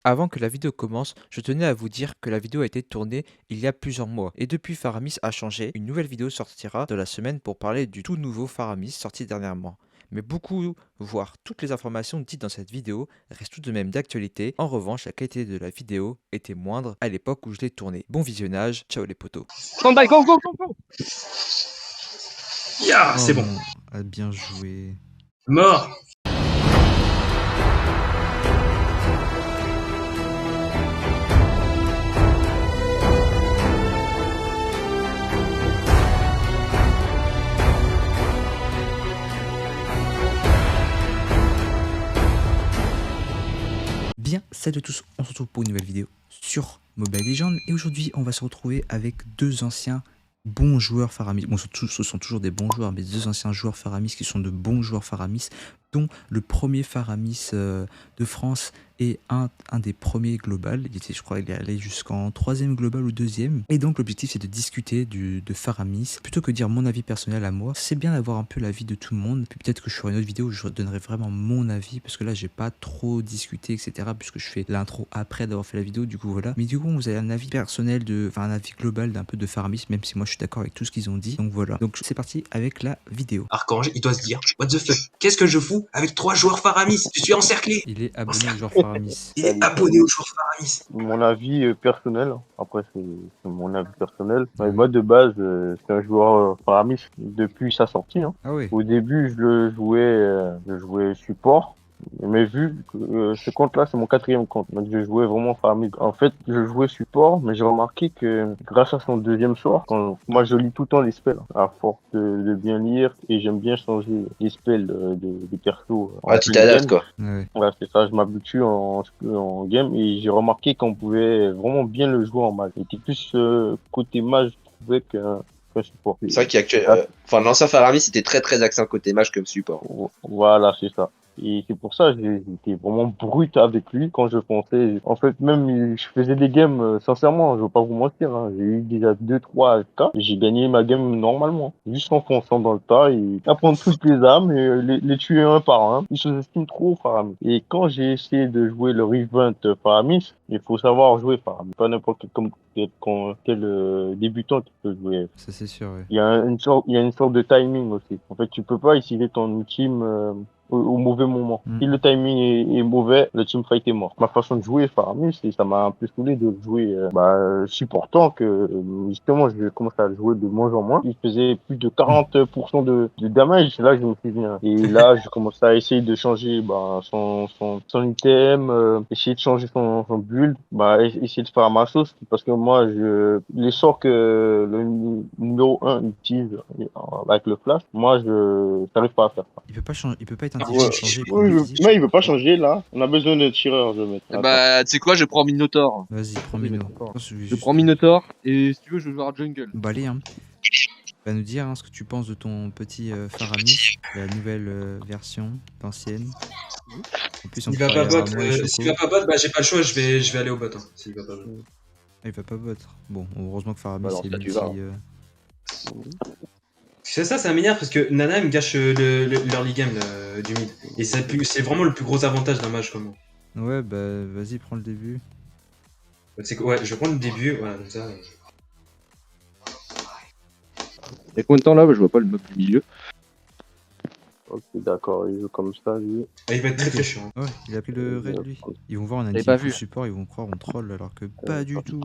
Avant que la vidéo commence, je tenais à vous dire que la vidéo a été tournée il y a plusieurs mois. Et depuis Faramis a changé, une nouvelle vidéo sortira de la semaine pour parler du tout nouveau Faramis sorti dernièrement. Mais beaucoup, voire toutes les informations dites dans cette vidéo restent tout de même d'actualité. En revanche, la qualité de la vidéo était moindre à l'époque où je l'ai tournée. Bon visionnage, ciao les potos. Stand by, go, go, go, go. Yeah, c'est bon. Non, ah, bien joué. Mort. Bien, salut à tous, on se retrouve pour une nouvelle vidéo sur Mobile Legends et aujourd'hui on va se retrouver avec deux anciens bons joueurs Faramis. Bon, ce sont toujours des bons joueurs, mais deux anciens joueurs Faramis qui sont de bons joueurs Faramis, dont le premier Faramis de France et un des premiers global. Il était, je crois, il est allé jusqu'en troisième global ou deuxième. Et donc l'objectif c'est de discuter de Faramis. Plutôt que dire mon avis personnel à moi, c'est bien d'avoir un peu l'avis de tout le monde. Puis peut-être que je ferai une autre vidéo où je donnerai vraiment mon avis, parce que là j'ai pas trop discuté, etc. Puisque je fais l'intro après d'avoir fait la vidéo, du coup voilà. Mais du coup vous avez un avis personnel, un avis global d'un peu de Faramis, même si moi je suis d'accord avec tout ce qu'ils ont dit. Donc voilà. Donc c'est parti avec la vidéo. Archange, il doit se dire, what the fuck, qu'est-ce que je fous avec 3 joueurs Faramis? Je suis encerclé. Il est abonné au joueur Faramis. Il est abonné aux joueurs Faramis. Mon avis personnel, après c'est mon avis personnel. Ouais. Moi de base, c'est un joueur Faramis depuis sa sortie. Hein. Ah ouais. Au début, je jouais support. Mais vu que ce compte-là, c'est mon 4e compte, donc je jouais vraiment Faramis. En fait, je jouais support, mais j'ai remarqué que grâce à son deuxième sort, quand moi je lis tout le temps les spells, à force de bien lire, et j'aime bien changer les spells des persos. Ouais, tu t'adaptes quoi. Ouais. Ouais, c'est ça, je m'habitue en game et j'ai remarqué qu'on pouvait vraiment bien le jouer en mage. Il était plus côté mage, je trouvais qu'un support. C'est vrai qu'actuellement, l'ancien Faramis c'était très accent côté mage comme support. Voilà, c'est ça. Et c'est pour ça que j'étais vraiment brut avec lui quand je fonçais. En fait, même, je faisais des games, sincèrement, je veux pas vous mentir, hein. J'ai eu déjà 2-3 cas et j'ai gagné ma game normalement. Juste en fonçant dans le tas et apprendre toutes les armes et les tuer un par un. Ils sous-estiment trop Faramis. Et quand j'ai essayé de jouer le Revent Faramis, il faut savoir jouer Faramis. Pas n'importe quel débutant qui peut jouer. Ça c'est sûr, ouais. Il y a une sorte de timing aussi. En fait, tu peux pas utiliser ton ultime au mauvais moment. Si le timing est mauvais, le teamfight est mort. Ma façon de jouer Faramis, ça m'a un peu saoulé de jouer supportant que justement je commence à jouer de moins en moins. Il faisait plus de 40% de damage. Là, je me suis dit, hein. Et là, je commence à essayer de changer son item, essayer de changer son build, essayer de faire ma sauce parce que moi, les sorts que le numéro 1 utilise avec le flash, moi, je n'arrive pas à faire ça. Il peut pas changer, il peut pas être Ouais. intelligent de changer. Mais il veut pas changer là. On a besoin de tireur, je vais mettre. Bah, tu sais quoi, je prends Minotaur. Vas-y, prends Mino. Je prends Minotaur et si tu veux, je joue à jungle. Bah allez, hein. Va nous dire ce que tu penses de ton petit Faramis, la nouvelle version, l'ancienne. En plus, on S'il va pas parlait à bot, moi et s'il Choco. va pas bot, bah j'ai pas le choix, je vais aller au bot. Hein, s'il va pas bot. Ah, il va pas bot. Bon, heureusement que Faramis Alors, est ça, tu multi. vas. C'est ça m'énerve parce que Nana elle me gâche l'early game du mid. Et c'est vraiment le plus gros avantage d'un match comme moi. Ouais, bah vas-y, prends le début. Ouais, je vais prendre le début, voilà, comme ça. Et combien de temps là? Je vois pas le mob du milieu. Ok, d'accord, il joue comme ça, lui. Ah, il va être très chiant. Ouais, il a pris le raid lui. Ils vont voir, on a J'avais dit pas full vu. support, ils vont croire on troll alors que pas du tout.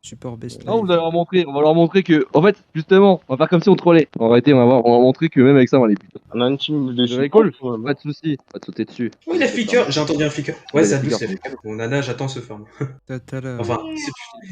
Support best Non, life. vous allez leur montrer, on va leur montrer que, en fait, justement, on va faire comme si on trollait. En réalité, on va montrer que même avec ça, on va les buter. On a une team de Vous avez support. cool, pas de soucis, pas de sauter dessus. Oh, il a flicker, j'ai entendu un flicker. Ouais, Ouais, c'est il a Adlus, flicker. il a flicker. Bon, Nana, j'attends ce farm. Tata Enfin,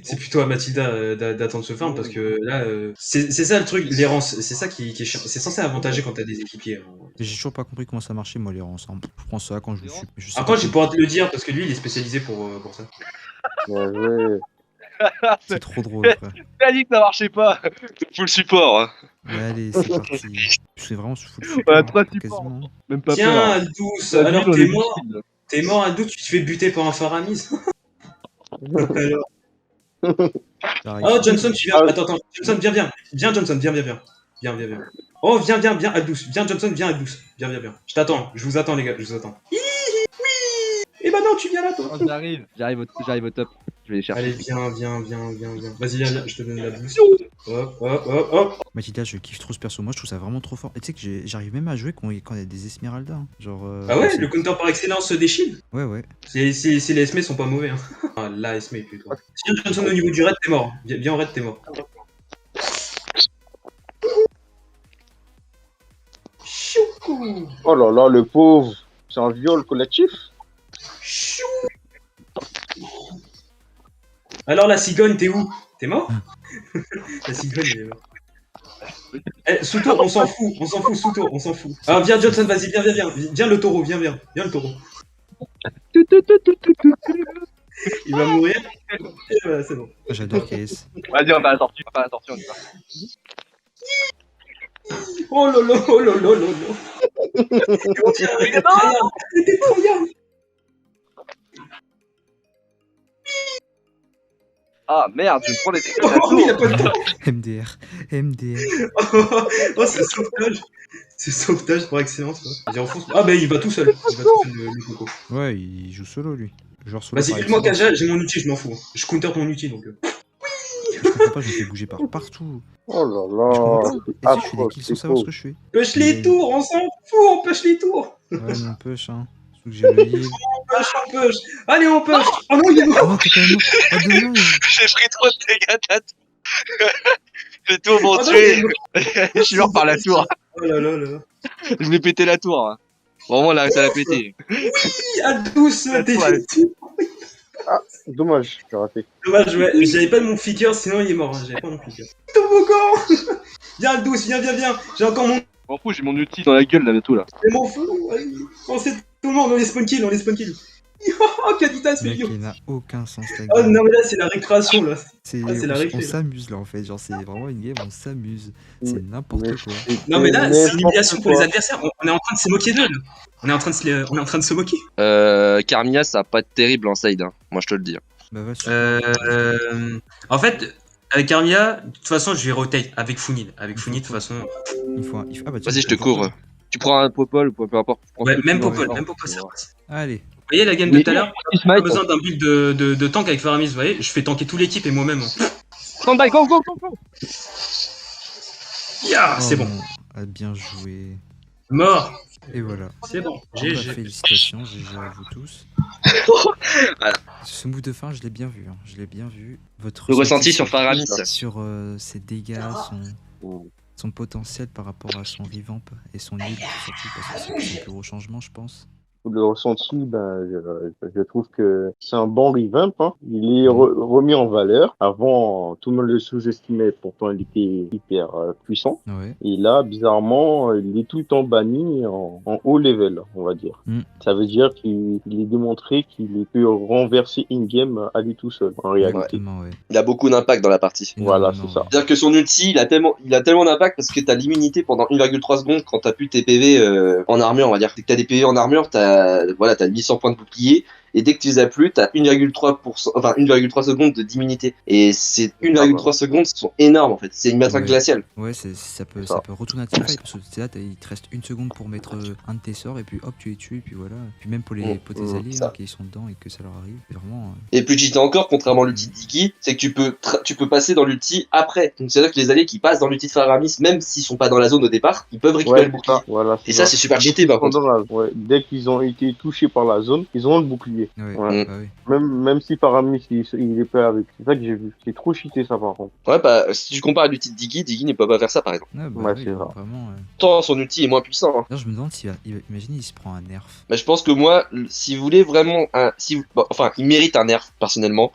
c'est plutôt à Mathilda d'attendre ce farm parce que là, c'est ça le truc, l'errance. C'est ça qui est chiant. C'est censé avantager quand t'as des équipiers. J'ai toujours pas compris comment ça marchait moi les rangs. Je prends ça quand je joue sup. Je sais Après, pas j'ai pouvoir te le dire parce que lui, il est spécialisé pour ça. Bien joué. c'est trop drôle frère. Il a dit que ça marchait pas. Full support, hein. Mais allez, c'est parti. C'est vraiment full support. Ouais, hein, 3 supports. quasiment. Même pas Tiens, peur. Aldous, alors on t'es est mort. difficile. T'es mort, Aldous, tu te fais buter par un Faramis. Alors. Ça arrive. Oh, Johnson, tu viens. Attends. Johnson, viens. Viens, Johnson, viens. Viens. Oh, viens, Aldous. Viens, Johnson, viens, Aldous. Viens. Je t'attends. Je vous attends, les gars. Je vous attends. Oui. Et bah non, tu viens là, toi. Oh, j'arrive au top. Je vais les chercher. Allez, viens. Vas-y, viens, je te donne la boost. Hop. Mathilda, je kiffe trop ce perso. Moi, je trouve ça vraiment trop fort. Et tu sais que j'arrive même à jouer quand il y a des Esmeralda. Hein. Genre. Ah ouais, c'est- le counter par excellence des shields. Ouais. Les SME sont pas mauvais. Hein. Ah, la SME plutôt. Si Johnson au niveau du raid, t'es mort. Viens au raid, t'es mort. Choucou. Oh là là, le pauvre. C'est un viol collectif. Chou. Alors la cigogne, t'es où? T'es mort? La cigogne, elle est morte. Eh, sous-tour, on s'en fout, sous-tour, on s'en fout. Alors viens Johnson, vas-y, viens le taureau, viens le taureau. Il va mourir. Et voilà, c'est bon. J'adore KS. Vas-y, on va à la sortie, on y va. Oh là. Regarde, t'es pas regarde. Ah merde, je me prends les dégâts de la Oh, il a tour. pas de temps. MDR. Oh, c'est sauvetage. C'est sauvetage par excellence. Quoi. Vas-y, enfonce. Ah bah il va tout seul. Le coco. Ouais, il joue solo lui. Genre solo. Vas-y, par aide-moi excellence. Kaja, j'ai mon outil, je m'en fous. Je counter ton outil donc. Je comprends pas, je me fais bouger par partout. Oh là Je comprends là. pas. Et si je fais des kills sans savoir ce que je fais. Push les tours, on s'en fout, on push les tours. Ouais, mais on push, hein. Surtout que j'ai le heal. On push. Allez, on push. Oh non, il est mort. Ah non, t'es quand même mort. Ah, dommage. J'ai pris trop de dégâts de la tour. Les tours m'ont Oh non, tué. il est mort. Je suis mort par la tour. Oh là. Je vais péter la tour. Hein. Vraiment, là, ça l'a pété. Aldous, La t'es tour, elle- Dommage, j'ai raté. Dommage, ouais, j'avais pas mon flicker, sinon il est mort. Hein. J'avais pas mon flicker. Toboggan. Viens Aldous, viens. J'ai encore mon. Je m'en fous, j'ai mon outil dans la gueule là, de tout là. Je m'en fous. On sait tout le monde, on les spawn kill. Oh, Kadita, c'est Mec, vieux. il n'a aucun sens la Oh game. non, mais là, c'est la récréation là. C'est c'est la on récré, là. s'amuse là en fait. Genre, c'est vraiment une game, on s'amuse. Mais- C'est n'importe mais quoi. Non, mais là, c'est une humiliation pour les n'importe adversaires. On est en train de se moquer d'eux là. On est en train de se moquer. Carmia, ça va pas être terrible en side. Hein. Moi, je te le dis. Bah, va sur. En fait, avec Armia, de toute façon, je vais rotate avec Funil. Avec Funil, de toute façon. Ah bah tiens, Vas-y, je te couvre. Tu prends un popol ou peu importe. Prends Ouais, ce que même tu veux. Popol, ça passe. Allez. Vous voyez la game de Mais- tout à l'heure? Il Pas smite. besoin d'un build de tank avec Faramis, vous voyez? Je fais tanker toute l'équipe et moi-même. Hein. Stand by, go. Yeah, c'est Oh, bon. ah, bien joué. Mort. Et voilà. C'est bon. Bah, GG. félicitations, GG à vous tous. Voilà. Ce move de fin, je l'ai bien vu. Hein. Je l'ai bien vu. Votre Le ressenti sur Faramis. sur ses dégâts, son potentiel par rapport à son revamp et son heal, surtout parce que c'est son plus gros changement, je pense. Le ressenti, je trouve que c'est un bon revamp. Hein. Il est remis en valeur. Avant, tout le monde le sous-estimait, pourtant il était hyper puissant. Ouais. Et là, bizarrement, il est tout le temps banni en haut level, on va dire. Ça veut dire qu'il est démontré qu'il peut renverser in-game à lui tout seul, en réalité. Exactement, ouais. Il a beaucoup d'impact dans la partie. Voilà, Énormément, c'est ça. ouais. C'est-à-dire que son ulti, il a tellement d'impact parce que t'as l'immunité pendant 1,3 secondes quand t'as plus tes PV en armure, on va dire. Dès que t'as des PV en armure, t'as 1100 points de bouclier. Et dès que tu les as plus, t'as 1,3 secondes d'immunité. Et ces 1,3 secondes sont énormes en fait. C'est une matraque Ouais. glaciale. Ouais, ça peut retourner à teamfight parce que c'est là, il te reste une seconde pour mettre un de tes sorts et puis hop, tu les tues et puis voilà. Puis même pour tes alliés ça. qui sont dedans et que ça leur arrive, c'est vraiment. Et plus cheaté encore, contrairement à l'ulti de Diki, c'est que tu peux passer dans l'ulti après. Donc c'est-à-dire que les alliés qui passent dans l'ulti de Faramis, même s'ils sont pas dans la zone au départ, ils peuvent récupérer le bouclier. Voilà, Et ça, c'est super cheaté par contre. Ouais, dès qu'ils ont été touchés par la zone, ils ont le bouclier. Ouais, Ouais. bah oui. Même si Faramis il est pas avec. C'est ça que j'ai vu. C'est trop cheaté ça par contre. Ouais, bah, si tu compares à l'ulti de Diki ne peut pas faire ça par exemple. Ouais, bah Ouais, oui, c'est vrai. vraiment. Pourtant, son ulti est moins puissant. Hein. D'ailleurs, je me demande s'il va. Imaginez, il se prend un nerf. Bah, je pense que moi, si vous voulez vraiment il mérite un nerf personnellement,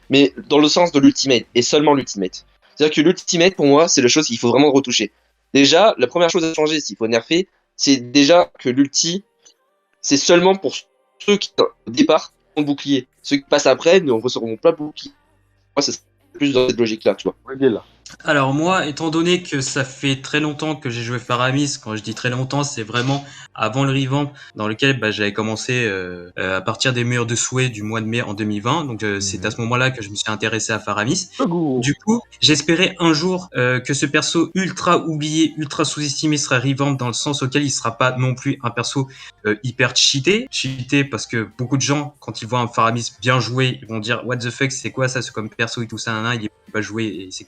mais dans le sens de l'ultimate et seulement l'ultimate. C'est-à-dire que l'ultimate pour moi, c'est la chose qu'il faut vraiment retoucher. Déjà, la première chose à changer s'il faut nerfer, c'est déjà que l'ulti, c'est seulement pour ceux qui au départ ont le bouclier. Ceux qui passent après ne recevront pas le bouclier. Moi, c'est plus dans cette logique-là, tu vois. Ouais, il est là. Alors moi, étant donné que ça fait très longtemps que j'ai joué Faramis, quand je dis très longtemps, c'est vraiment avant le revamp dans lequel j'avais commencé à partir des murs de souhait du mois de mai en 2020. Donc c'est à ce moment-là que je me suis intéressé à Faramis. Du coup, j'espérais un jour que ce perso ultra oublié, ultra sous-estimé sera revamp dans le sens auquel il sera pas non plus un perso hyper cheaté. Cheaté parce que beaucoup de gens, quand ils voient un Faramis bien joué, ils vont dire what the fuck, c'est quoi ça, c'est comme perso et tout ça, il est pas joué, etc.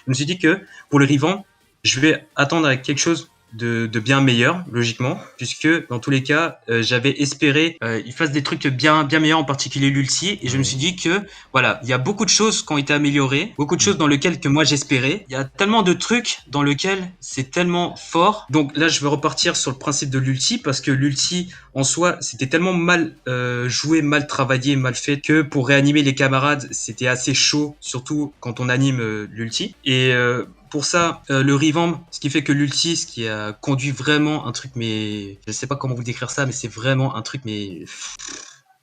Je me suis dit que pour le revamp, je vais attendre avec quelque chose de bien meilleur, logiquement, puisque dans tous les cas, j'avais espéré qu'il fasse des trucs bien meilleurs, en particulier l'ulti, et je me suis dit que voilà, il y a beaucoup de choses qui ont été améliorées, beaucoup de choses dans lesquelles que moi j'espérais. Il y a tellement de trucs dans lesquels c'est tellement fort. Donc là, je vais repartir sur le principe de l'ulti, parce que l'ulti en soi, c'était tellement mal joué, mal travaillé, mal fait, que pour réanimer les camarades, c'était assez chaud, surtout quand on anime l'ulti. Et pour ça, le revamp, ce qui fait que l'ulti, ce qui a conduit vraiment un truc, mais je sais pas comment vous décrire ça, mais c'est vraiment un truc, mais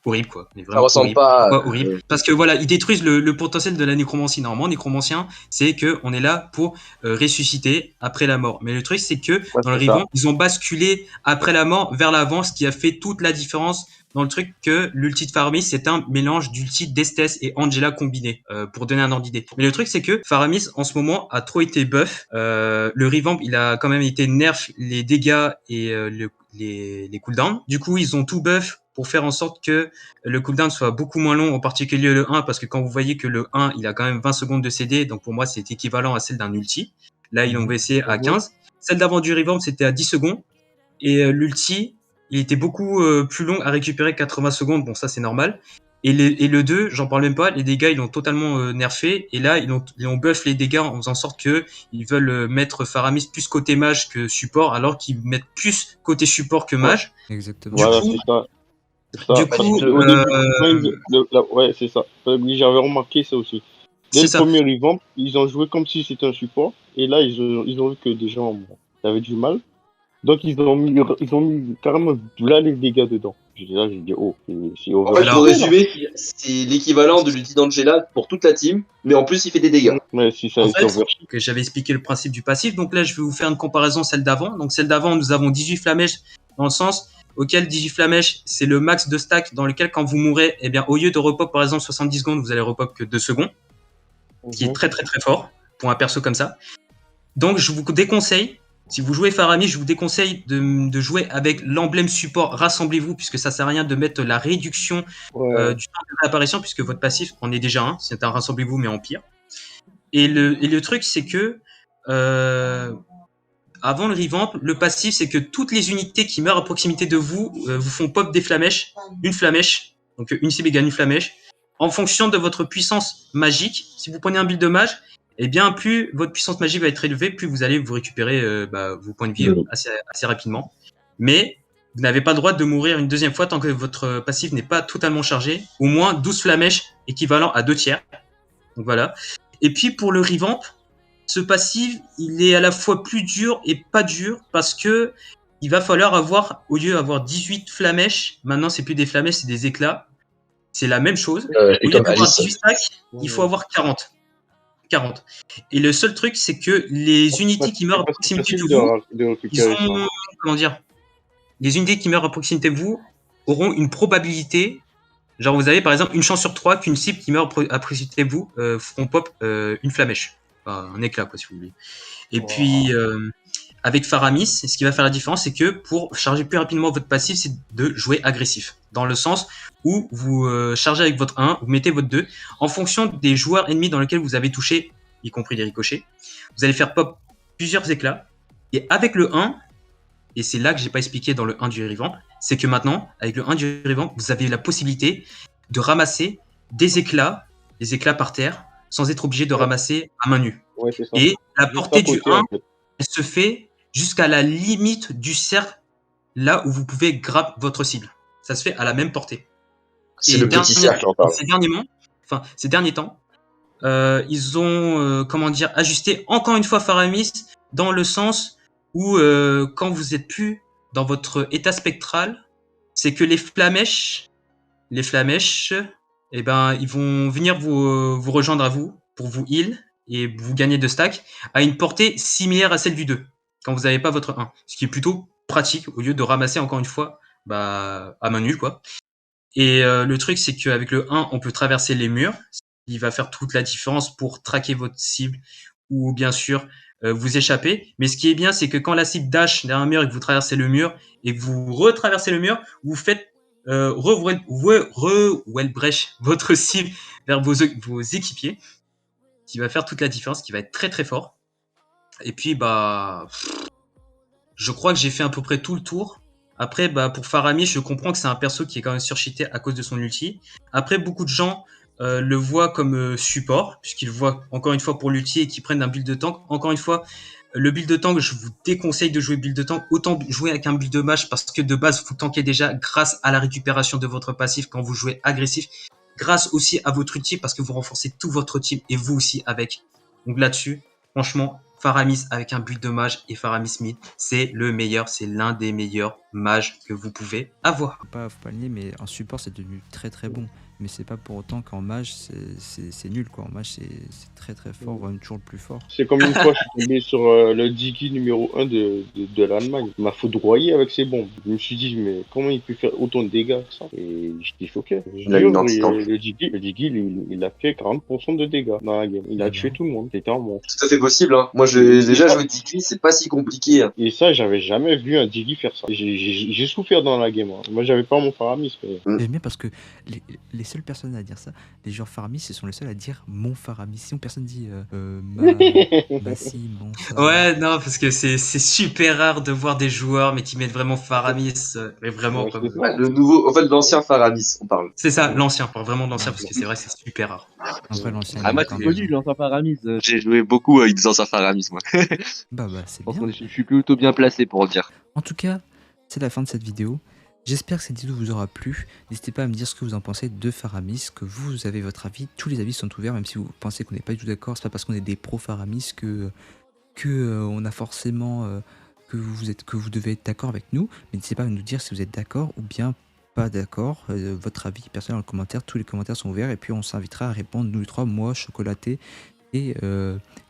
horrible quoi. Mais Ça vraiment ressemble horrible. pas. Pourquoi horrible? Parce que voilà, ils détruisent le potentiel de la nécromancie. Normalement, nécromancien, c'est que on est là pour ressusciter après la mort. Mais le truc, c'est que dans le revamp, ils ont basculé après la mort vers l'avant, ce qui a fait toute la différence dans le truc que l'ulti de Faramis, c'est un mélange d'ulti d'Estes et Angela combiné, pour donner un ordre d'idée. Mais le truc, c'est que Faramis, en ce moment, a trop été buff. Le revamp, il a quand même été nerf les dégâts et les cooldowns. Du coup, ils ont tout buff pour faire en sorte que le cooldown soit beaucoup moins long, en particulier le 1, parce que quand vous voyez que le 1, il a quand même 20 secondes de CD, donc pour moi, c'est équivalent à celle d'un ulti. Là, ils l'ont baissé à 15. Celle d'avant du revamp, c'était à 10 secondes. Et l'ulti, il était beaucoup plus long à récupérer, 80 secondes. Bon, ça, c'est normal. Et le 2, j'en parle même pas. Les dégâts, ils l'ont totalement nerfé. Et là, ils ont buff les dégâts en faisant en sorte que ils veulent mettre Faramis plus côté mage que support, alors qu'ils mettent plus côté support que mage. Exactement. Voilà, coup, c'est ça. Ça, du coup, au début, ouais, c'est ça. J'avais remarqué ça aussi. Dès c'est le ça. premier revamp, ils ont joué comme si c'était un support. Et là, ils ont vu que des gens avaient du mal. Donc, ils ont mis carrément là les dégâts dedans. Là, j'ai dit, oh, c'est En fait, Alors- pour over. résumer, c'est l'équivalent de l'ulti d'Angela pour toute la team, mais en plus, il fait des dégâts. Mais si ça En a été fait, over. que j'avais expliqué le principe du passif. Donc là, je vais vous faire une comparaison celle d'avant. Donc celle d'avant, nous avons 18 flamèches dans le sens auquel 18 flamèches, c'est le max de stack dans lequel quand vous mourrez, eh bien, au lieu de repop par exemple 70 secondes, vous allez repop que 2 secondes, ce qui est très très très fort pour un perso comme ça. Donc je vous déconseille, si vous jouez Faramis, je vous déconseille de jouer avec l'emblème support Rassemblez-vous, puisque ça sert à rien de mettre la réduction Ouais. du temps de réapparition, puisque votre passif en est déjà un, c'est un Rassemblez-vous mais en pire. Et le truc, c'est que avant le revamp, le passif, c'est que toutes les unités qui meurent à proximité de vous vous font pop des flamèches, une flamèche, donc une cible égale une flamèche, en fonction de votre puissance magique. Si vous prenez un build de mage, eh bien, plus votre puissance magique va être élevée, plus vous allez vous récupérer vos points de vie assez rapidement. Mais vous n'avez pas le droit de mourir une deuxième fois tant que votre passif n'est pas totalement chargé. Au moins 12 flamèches, équivalent à 2 tiers. Donc voilà. Et puis pour le revamp, ce passif, il est à la fois plus dur et pas dur parce que il va falloir avoir, au lieu d'avoir 18 flamèches, maintenant c'est plus des flamèches, c'est des éclats. C'est la même chose. Au lieu d'avoir 18 stacks, il faut avoir 40. 40. Et le seul truc, c'est que les unités qui meurent à proximité de vous, ils ont, comment dire, les unités qui meurent à proximité de vous auront une probabilité. Genre, vous avez par exemple une chance sur 3 qu'une cible qui meurt à proximité de vous feront pop une flamèche. Enfin, un éclat, quoi, si vous voulez. Et puis, avec Faramis, ce qui va faire la différence, c'est que pour charger plus rapidement votre passif, c'est de jouer agressif. Dans le sens où vous chargez avec votre 1, vous mettez votre 2. En fonction des joueurs ennemis dans lesquels vous avez touché, y compris les ricochets, vous allez faire pop plusieurs éclats. Et avec le 1, et c'est là que j'ai pas expliqué dans le 1 du revamp, c'est que maintenant, avec le 1 du revamp, vous avez la possibilité de ramasser des éclats par terre, sans être obligé de ramasser à main nue. Ouais, c'est ça. Et la portée du 1, en fait, elle se fait jusqu'à la limite du cercle, là où vous pouvez grab votre cible. Ça se fait à la même portée. C'est le petit cercle, on parle. Ces derniers temps, ils ont ajusté encore une fois Faramis dans le sens où quand vous êtes plus dans votre état spectral, c'est que les flamèches, eh ben, ils vont venir vous rejoindre à vous pour vous heal et vous gagnez 2 stacks, a une portée similaire à celle du 2, quand vous n'avez pas votre 1. Ce qui est plutôt pratique, au lieu de ramasser encore une fois à main nue, quoi. Et le truc, c'est qu'avec le 1, on peut traverser les murs, ce qui va faire toute la différence pour traquer votre cible, ou bien sûr vous échapper. Mais ce qui est bien, c'est que quand la cible dash derrière un mur et que vous traversez le mur, et que vous retraversez le mur, vous faites wellbreach votre cible vers vos équipiers, qui va faire toute la différence, qui va être très très fort. Et puis je crois que j'ai fait à peu près tout le tour. Après, pour Faramir, je comprends que c'est un perso qui est quand même surcheaté à cause de son ulti. Après, beaucoup de gens le voient comme support, puisqu'ils le voient encore une fois pour l'ulti et qu'ils prennent un build de tank. Encore une fois, le build de tank, je vous déconseille de jouer build de tank. Autant jouer avec un build de mage, parce que de base, vous tankez déjà grâce à la récupération de votre passif quand vous jouez agressif. Grâce aussi à votre ulti, parce que vous renforcez tout votre team et vous aussi avec. Donc là-dessus, franchement, Faramis avec un build de mage et Faramis mid, c'est le meilleur, c'est l'un des meilleurs mages que vous pouvez avoir. Faut pas le nier, mais en support c'est devenu très très bon. Mais c'est pas pour autant qu'en mage c'est nul quoi. En mage c'est très très fort, même toujours le plus fort. C'est comme une fois, je suis tombé sur le Diki numéro 1 de l'Allemagne. Il m'a foudroyé avec ses bombes. Je me suis dit, mais comment il peut faire autant de dégâts que ça? Et j'étais choqué. Le Diki, il a fait 40% de dégâts dans la game. Il a tué tout le monde. C'était un monstre. Tout à fait possible, hein. Moi, j'ai déjà joué Diki, c'est pas si compliqué, hein. Et ça, j'avais jamais vu un Diki faire ça. J'ai souffert dans la game. Hein. Moi, j'avais pas mon Faramis. Mais... J'aime bien parce que les seules personnes à dire ça, les joueurs Faramis, ce sont les seuls à dire mon Faramis. Sinon, personne dit si, mon Faramis. Ouais, non, parce que c'est super rare de voir des joueurs, mais qui mettent vraiment Faramis. Mais vraiment, Ouais, Ouais, le nouveau, en fait, l'ancien Faramis, on parle. c'est ça, l'ancien, pas vraiment l'ancien, parce que c'est vrai que c'est super rare. Après, l'ancien. Ah, moi, c'est connu, l'ancien Faramis. J'ai joué beaucoup avec des anciens Faramis, moi. C'est Je pense bien. que je suis plutôt bien placé pour le dire. En tout cas, c'est la fin de cette vidéo. J'espère que cette vidéo vous aura plu. N'hésitez pas à me dire ce que vous en pensez de Faramis, que vous avez votre avis. Tous les avis sont ouverts, même si vous pensez qu'on n'est pas du tout d'accord. C'est pas parce qu'on est des pros Faramis que on a forcément que vous devez être d'accord avec nous. Mais n'hésitez pas à nous dire si vous êtes d'accord ou bien pas d'accord. Votre avis personnel dans le commentaire. Tous les commentaires sont ouverts et puis on s'invitera à répondre, nous les trois, moi, Chocolaté et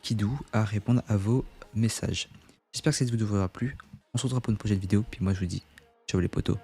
Kidou, à répondre à vos messages. J'espère que cette vidéo vous aura plu. On se retrouvera pour une prochaine vidéo. Puis moi, je vous dis ciao les potos.